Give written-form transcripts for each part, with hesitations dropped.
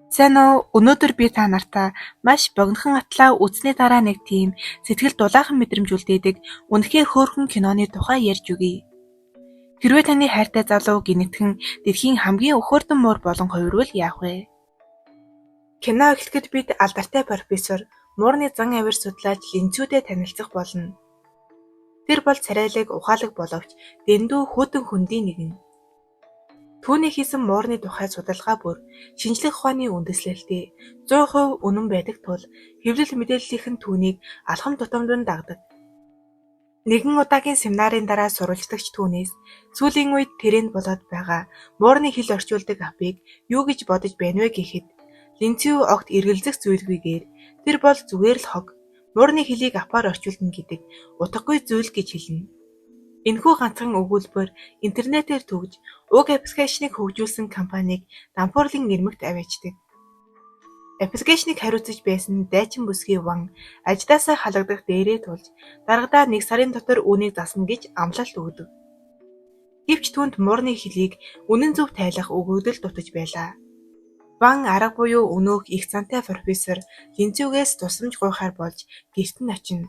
Сайн уу? Өнөөдөр би та нартай маш богинохон атлаа үзсний дараа нэг тийм сэтгэл дулаахан мэдрэмж үлдээдэг үнэхээр хөөрхөн киноны тухай ярьж өгье. Хэрвээ таны хайртай залуу гинэтхэн дэлхийн хамгийн өхөөртөн муур болон хувирвал яах вэ? Кино эхлэхэд бид алдартай профессор, муурны зан авир судлаач Линцүүтэй танилцах болно. Тэр бол царайлаг ухаалаг боловч дэндүү хөдөн хөндийн нэгэн. Түүний хийсэн муурны тухай судалгаа бүр шинжлэх ухааны үндэслэлтэй 100% үнэн байдаг тул хэвлэл мэдээллийнхэн түүнийг алхам тутамдан дагдаг. Нэгэн удаагийн семинарын дараа сурвалжлагч түүнээс сүүлийн үед тренд болоод байгаа муурны хэл орчуулдаг апыг юу гэж бодож байна вэ гэхэд Линцүү огт эргэлзэх зүйлгүйгээр тэр бол зүгээр л хог муурны хэлийг апаар орчуулна гэдэг утгагүй зүйл гэж хэлнэ. Энэхүү ганцхан өгүүлбэр интернетээр төгж уг аппликейшнийг хөгжүүлсэн компанийг дампуурлан нэрмэгт аваачдаг. Аппликейшнийг хариуцаж байсан дайчин бүсгийн Ван ажлаасаа халагдах дээрээ тулж дарагдаа 1 сарын дотор үүнийг засна гэж амлалт өгдөг. Гэвч түүнд муурны хэлийг үнэн зөв тайлах өгөгдөл дутаж байлаа. Ван арга буюу өнөөх их зантай профессор Линцүүгээс тусламж гуйхаар болж гэрт нь очино.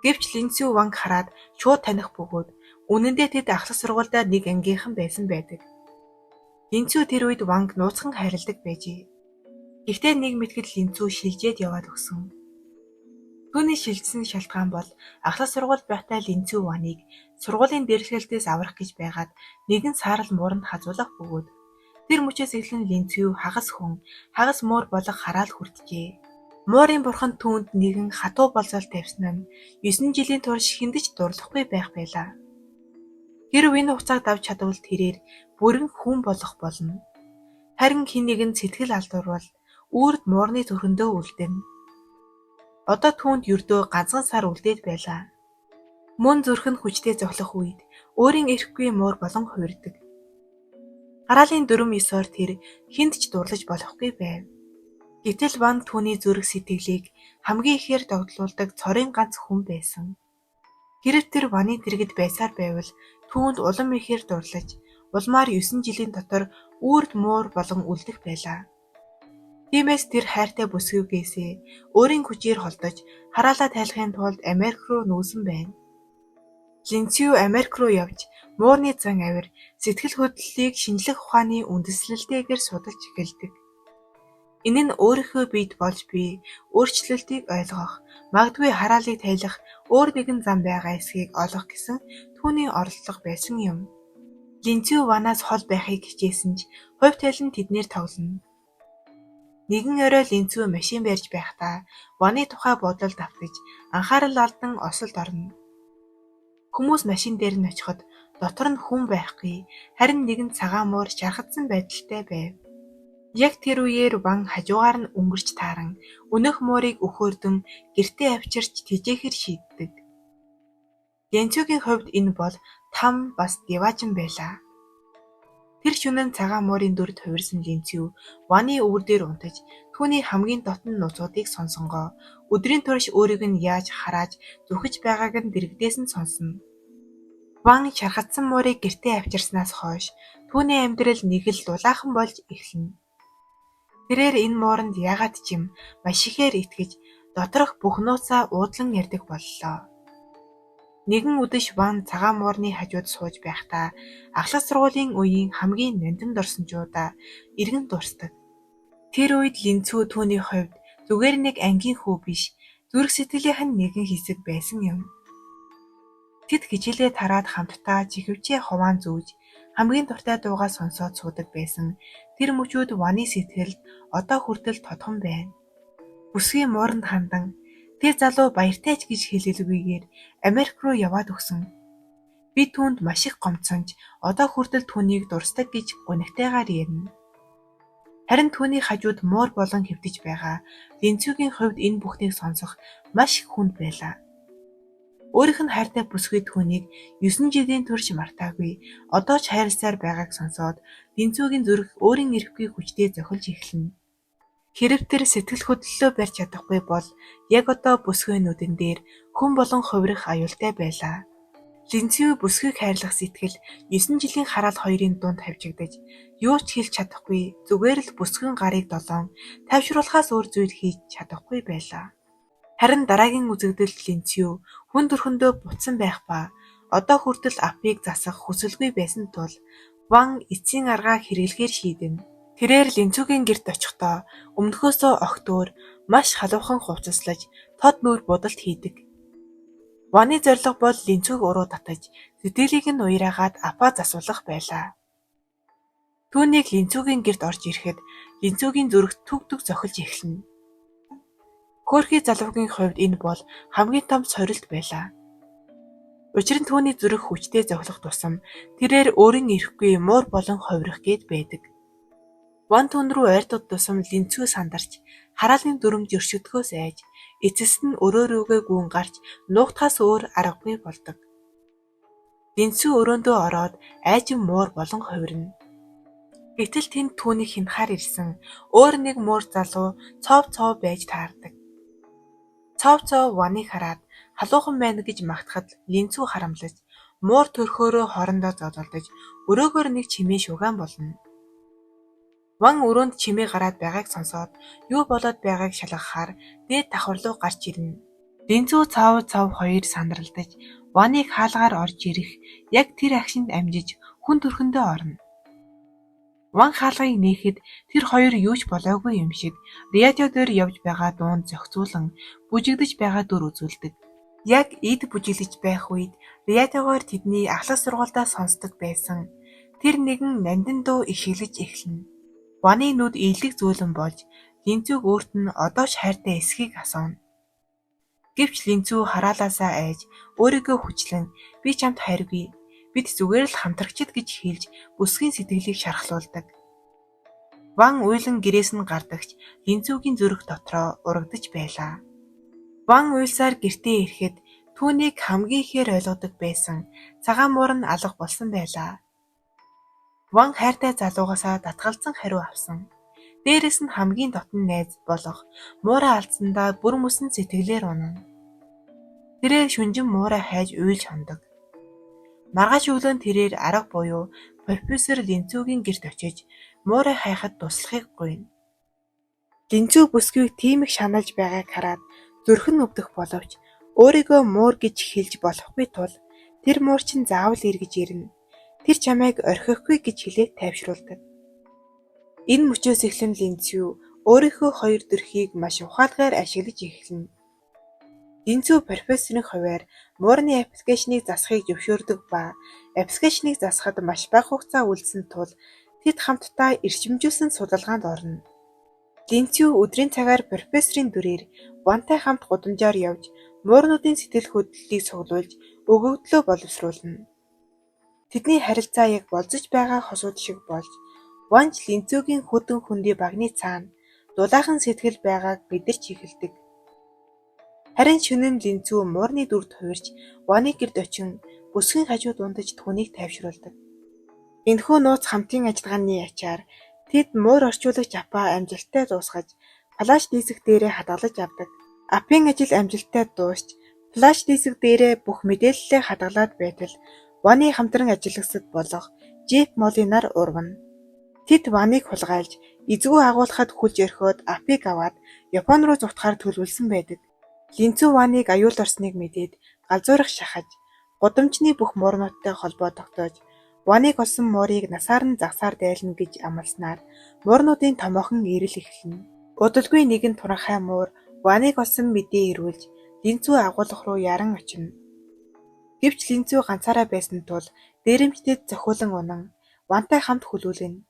Гэвч Линцүү Ванг хараад шууд таних бөгөөд үнэндээ тэд ахлах сургуультай нэг ангийнхан байсан байдаг. Линцүү тэр үед Ванг нууцхан хайрладаг байжээ. Гэхдээ нэг мэтгэл Линцүү шилжээд яваад өгсөн. Түүний шилжсэн шалтгаан бол ахлах сургууль байхдаа Линцүү Ваныг сургуулийн дээрлэлтээс аврах гэж байгаад нэгэн саарал мууранд хазуулах бөгөөд тэр мөчөөс эхлэн Линцүү хагас хүн, хагас муур болох хараал хүртжээ. Муурын бурхан түүнд нэгэн хатуу болзол тавьсан нь 9 жилийн турш хиндэж дурлахгүй байх байлаа. Хэрв энэ хугацааг давж чадвал тэрээр бүрэн хүн болох болно. Харин хэн нэгэн сэтгэл алдуурвал үрд муурны төрхөндөө үлдэнэ. Одоо түүнд ердөө ганцхан сар үлдээд байлаа. Мөн зүрх нь хүчтэй зовлох үед өөрийн эрэхгүй муур болон хувирдаг. Хараалын 4-9-оор тэр хинд ч дурлаж болохгүй байв. Гэтэл Ван түүний зүрх сэтгэлийг хамгийн ихээр догдлуулдаг цорын ганц хүн байсан. Хэрв тэр Ваны дэргэд байсаар байвал түүнд улам ихээр дурлаж, улмаар 9 жилийн дотор үрд муур болон үлдэх байлаа. Тиймээс тэр хайртай бүсгүйгээсээ өөрийн хүчээр холдож, хараалаа тайлахын тулд Америк руу нүүсэн байна. Линцүү Америк руу явж, муурны зан авир, сэтгэл хөдлөлийг шинжлэх ухааны үндэслэлтэйгээр судалж эхэлдэг. Энэ нь өөрийнхөө биед болж буй өөрчлөлтийг ойлгох, магадгүй хараалыг тайлах өөр нэгэн зам байгаа эсэхийг олох гэсэн түүний оролдлого байсан юм. Линцүү Ванаас хол байхыг хичээсэн ч хувь талын тэднэр тоглоно. Нэгэн орой Линцүү машин барьж байхдаа Ваны тухай бодол давтаж анхаарал алдан осолд орно. Хүмүүс машин дээр нь очиход дотор нь хүн байхгүй, харин нэгэн цагаан муур шархадсан байдалтай байв. Яг тэр үеэр Ван хажуугаар нь өнгөрч тааран өнөөх муурыг өхөөрдөн гэртээ авчирч тэжээхэр шийддэг. Линцүүгийн хувьд энэ бол там бас диваажин байлаа. Тэр шөнө цагаан муурын дүрд хувирсан Линцүү Ваны өвөр дээр унтаж түүний хамгийн дотн нууцуудыг сонсонгоо өдрийн турш өөрийг нь яаж харааж зүхэж байгааг нь дэрэгдээс нь сонсно. Ван шархадсан муурыг гэртээ авчирснаас хойш түүний амьдрал нэг л дулаахан болж эхэлнэ. Тэрээр энэ мууранд яагаад ч юм маш ихээр итгэж доторх бүх нууцаа уудлан ярьдаг боллоо. Нэгэн өдөш Ван цагаан муурны хажууд сууж байхдаа ахлах сургуулийн үеийн хамгийн нандин дурсамжуудаа эргэн дурсдаг. Тэр үед Линцүү түүний хувьд зүгээр нэг ангийн хүү биш, зүрх сэтгэлийнх нь нэгэн хэсэг байсан юм. Тэд хичээлээ тараад хамтдаа чихвчээ хуваан зүүж хамгийн дуртай дуугаа сонсоод суудаг байсан. Тэр мөчүүд Ваны сэтгэлд одоо хүртэл тодхон байна. Бүсгийн мууранд хандан тэр залуу баяртай ч гэж хэлэлгүйгээр Америк руу яваад өгсөн. Би түүнд маш их гомцсонж одоо хүртэл түүнийг дурсдаг гэж гунигтайгаар ярина. Харин түүний хажууд муур болон хэвтэж байгаа Линцүүгийн хувьд энэ бүхнийг сонсох маш их хүнд байлаа. Өөрийнх нь хайртай бүсгүй түүнийг 9 жилийн турш мартаагүй, одоо ч хайрласаар байгааг сонсоод Линцүүгийн зүрх өөрийн эрэхгүй хүчтэй зохилж эхэлнэ. Хэрв тэр сэтгэл хөдлөлөө барьж чадахгүй бол яг одоо бүсгүй нүдэн дээр хүн болон хувирах аюултай байлаа. Линцүү бүсгүйг хайрлах сэтгэл 9 жилийн хараал хоёрын дунд хавчигдаж юу ч хэлж чадахгүй зүгээр л бүсгүйн гарыг долоон тайвшруулахаас өөр зүйл хийж чадахгүй байлаа. Харин дараагийн үзэгдэл Линцүү хүн төрхөндөө бутсан байх ба одоо хүртэл апыг засах хүсэлгүй байсан тул Ван эцсийн аргаа хэрэглэхээр шийдэнэ. Тэрээр Линцүүгийн гэрт очихдоо өмнөхөөсөө огт өөр маш халуухан хувцаслаж тод нүүр будалт хийдэг. Ваны зорилго бол Линцүүг уруу татаж сэтгэлийг нь уяраагаад апаа засуулах байлаа. Түүнийг Линцүүгийн гэрт орж ирэхэд Линцүүгийн зүрхт түг түг зохилж эхэлнэ. Хөөрхий залуугийн хувьд энэ бол хамгийн том сорилт байлаа. Учир нь түүний зүрх хүчтэй зохилох тусам тэрээр өөрийн ирэхгүй муур болон ховрох гээд байдаг. Ван түн рүү ойртох тусам Линцүү сандарч хараалын дүрмж өршөдгөөс айж эцэст нь өрөөрөөгөө гүн гарч нуугдахаас өөр аргагүй болдог. Линцүү өрөөндөө ороод айжин муур болон хувирна. Гэтэл тэнд түүнийг хинхаар ирсэн өөр нэг муур залуу цов байж таардаг. Цов Ваныг хараад халуухан байна гэж магтахад Линцүү харамлаж муур төрхөөрөө хоорондоо зодолдож өрөөгөр нэг чимээ шугаан болно. Ван өрөөнд чимээ гараад байгааг сонсоод юу болоод байгааг шалгахаар дээд давхар руу гарч ирнэ. Линцүү цав хоёр сандралдаж Ваныг хаалгаар орж ирэх яг тэр агшинд амжиж хүн төрхөндөө орно. Ван хаалгыг нээхэд тэр хоёр юу ч болоогүй юм шиг радио дээр явж байгаа дуунд зохицуулан бүжигдэж байгаа дүр үзүүлдэг. Яг эд бүжиглэж байх үед радиогоор тэдний ахлах сургуульдаа сонсдог байсан тэр нэгэн нандин дуу ихэлж эхэлнэ. Ваны нүд ийлэг зөөлөн болж Линцүүг өөрт нь одоо ч хайртай эсхийг асууна. Гэвч Линцүү хараалаасаа айж өөрийгөө хүчлэн би чамд хайргүй. Бид зүгээр л хамтрагчид гэж хэлж бүсгийн сэтгэлийг шархлуулдаг. Ван уйлан гэрээс нь гардагч Линцүүгийн зүрх дотроо урагдж байлаа. Ван уйлсаар гэртээ ирэхэд түүнийг хамгийн ихээр ойлгодог байсан цагаан муур нь алга болсон байлаа. Ван хайртай залуугаасаа татгалзсан хариу авсан. Дээрээс нь хамгийн дотн найз болох муураа алдсандаа бүр мөсөн сэтгэлээр унана. Тэрээр шүнжин муураа хайж уйлж хондог. Маргааш өглөө тэрээр арга буюу профессор Линцүүгийн гэрт очиж муураа хайхад туслахыг гуйна. Линцүү бүсгүйг тийм их шаналж байгааг хараад зүрх нь өвдөх боловч өөрийгөө муур гэж хэлж болохгүй тул тэр муур чинь заавал эргэж ирнэ. Тэр чамайг орхихгүй гэж хэлээд тайвшруулдаг. Энэ мөчөөс эхлэн Линцүү өөрийнхөө хоёр дөрхийг маш ухаалгаар ашиглаж эхэлнэ. Линцүү профессорын хувьар муурны аппликейшнийг засахыг зөвшөөрдөг ба аппликейшнийг засахад маш бага хугацаа үлдсэн тул тэд хамтдаа эрчимжүүлсэн судалгаанд орно. Линцүү өдрийн цагаар профессорын дүрээр Вантай хамт гудамжаар явж муурнуудын сэтгэл хөдлөлийг цуглуулж өгөгдлөө боловсруулна. Тэдний харилцаа яг болзож байгаа хосууд шиг болж Ван Линцүүгийн хөдөн хөндөй багны цаана дулаахан сэтгэл байгааг мэдэрч эхэлдэг. Харин шөнө нь Линцүү муурны дүрд хувирч Ваны гэрд очин бүсгийн хажуу дундаж түүнийг тайвшруулдаг. Энэхүү нууц хамтын ажиллагааны ачаар тэд муур орчуулагч апаа амжилттай дуусгаж флаш диск дээрээ хадгалж авдаг. Апын ажил амжилттай дуусч флаш диск дээрээ бүх мэдээллээ хадгалаад байтал Ваны хамтран ажиллагсад болох Жеф Молинаар урвана. Тэд Ваныг хулгайлж эзгүй агуулхад хүлж орхиод апыг аваад Япон руу зутахаар төлөвлөсөн байдаг. Линцүү Ваныг аюул орсныг мэдээд галзуурах шахаж гудамжны бүх муурнуудтай холбоо тогтоож Ваныг олсон муурыг насаар нь загсаар дайлна гэж амласнаар муурнуудын томоохон ирэл эхэлнэ. Удалгүй нэгэн туранхай муур Ваныг олсон мэдээ ирүүлж Линцүү агуулах руу яран очино. Гэвч Линцүү ганцаараа байсан тул дээрэмчдэд зохиолон унан Вантай хамт хүлүүлнэ.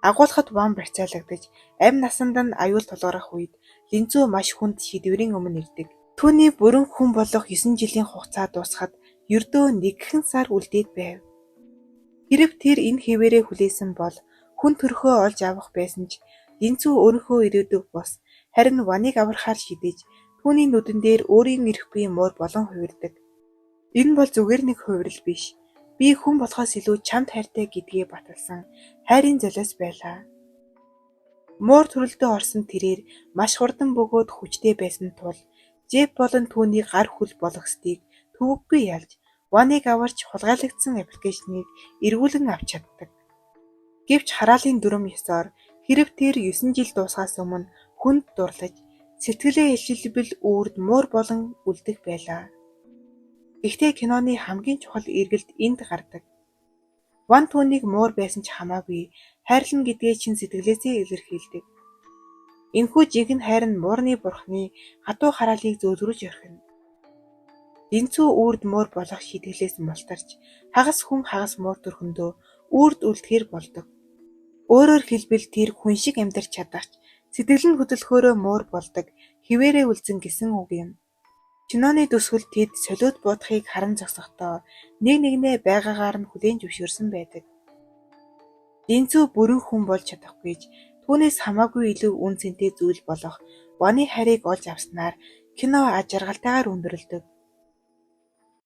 Агуулхад Ван барьцаалагдаж амь насанд нь аюул тулгарах үед Линцүү маш хүнд шийдвэрийн өмнө ирдэг. Түүний бүрэн хүн болох 9 жилийн хугацаа дуусахад ердөө нэгхэн сар үлдээд байв. Хэрв тэр энэ хэвээрээ хүлээсэн бол хүн төрхөө олж авах байсан ч Линцүү өөрийнхөө ирээдүг бос харин Ваныг аврахаар шийдэж түүний нүдэн дээр өөрийн ирэхгүй муур болон хувирдаг. Энэ бол зүгээр нэг хувирал биш. Би хүн болохоос илүү чамд хайртай гэдгээ баталсан хайрын золиос байлаа. Муур төрөлдөө орсон тэрээр маш хурдан бөгөөд хүчтэй байсан тул Жеф болон түүний гар хүл болгосныг төвөггүй ялж Ваныг аварч хулгайлагдсан аппликейшнийг эргүүлэн авч чаддаг. Гэвч хараалын дүрм ёсоор хэрэв тэр 9 жил дуусахаас өмнө хүнд дурлаж сэтгэлээ илчилбэл үрд муур болон үлдэх байлаа. Гэхдээ киноны хамгийн чухал эргэлт энд гардаг. Ван түүнийг муур байсан ч хамаагүй хайрлан гэдгээ чин сэтгэлээсээ илэрхийлдэг. Энэхүү жинхэнэ хайр нь муурны бурхны хатуу хараалыг зөөлрүүлж орхино. Динцүү үрд муур болох шийтгэлээс мултарч хагас хүн хагас муур төрхөндөө үрд үлдэхэр болдог. Өөрөөр хэлбэл тэр хүн шиг амьдарч чадахч сэтгэл нь хөдөлгөөрөө муур болдог хിവэрээ үлдсэн гэсэн үг юм. Киноны төсвөл тэд солиод буудахыг харан зогсохдоо нэг нэгнээ байгаагаар нь хүлээн зөвшөөрсөн байдаг. Динцүү бүрэн хүн болж чадахгүй ч түүнээс хамаагүй илүү үн цэнтэй зүйл болох Ваны хайрыг олж авснаар кино аж аргалтайгаар өндөрлөдөг.